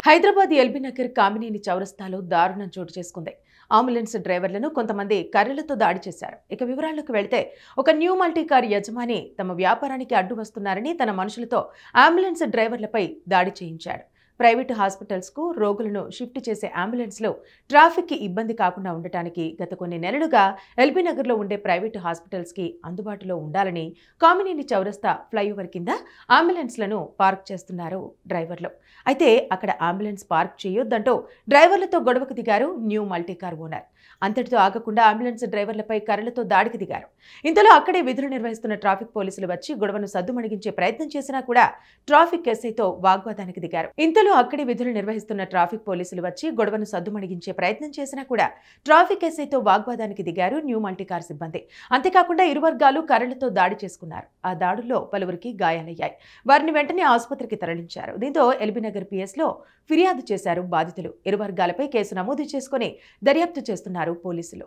Hyderabad LB Nagar Kamineni చౌరస్తాలో దారుణం చోటు చేసుకుంది. అంబులెన్స్ డ్రైవర్లను కొంతమంది కర్రలతో దాడి చేశారు. ఇక వివరాల్లోకి వెళితే ఒక న్యూ మల్టీ కార్ యజమాని తమ వ్యాపారానికి అడ్డు వస్తున్నారని తన మనుషులతో అంబులెన్స్ డ్రైవర్లపై దాడి చేయించాడు. ప్రైవేటు హాస్పిటల్స్ కు రోగులను షిఫ్ట్ చేసే అంబులెన్స్ లో ట్రాఫిక్ కి ఇబ్బంది కాకుండా ఉండటానికి గత కొన్ని నెలలుగా ఎల్బీ నగర్ లో ఉండే ప్రైవేటు హాస్పిటల్స్ కి అందుబాటులో ఉండాలని కామినేని చౌరస్తా ఫ్లైఓవర్ కింద అంబులెన్స్లను పార్క్ చేస్తున్నారు డ్రైవర్లు. అయితే అక్కడ అంబులెన్స్ పార్క్ చేయొద్దంటూ డ్రైవర్లతో గొడవకు దిగారు న్యూ మల్టీ కార్ ఓనర్. అంతటితో ఆగకుండా అంబులెన్స్ డ్రైవర్లపై కర్రలతో దాడికి దిగారు. ఇంతలో అక్కడే విధులు నిర్వహిస్తున్న ట్రాఫిక్ పోలీసులు వచ్చి గొడవను సద్దుమణిగించే ప్రయత్నం చేసినా కూడా ట్రాఫిక్ ఎస్ఐతో వాగ్వాదానికి దిగారు. న్యూ మల్టీ కార్ సిబ్బంది. అంతేకాకుండా ఇరు వర్గాలు కర్రలతో దాడి చేసుకున్నారు. ఆ దాడుల్లో పలువురికి గాయాలయ్యాయి. వారిని వెంటనే ఆసుపత్రికి తరలించారు. దీంతో ఎల్బీ నగర్ పిఎస్ లో ఫిర్యాదు చేశారు బాధితులు. ఇరు వర్గాలపై కేసు నమోదు చేసుకుని దర్యాప్తు చేస్తున్నారు పోలీసులు.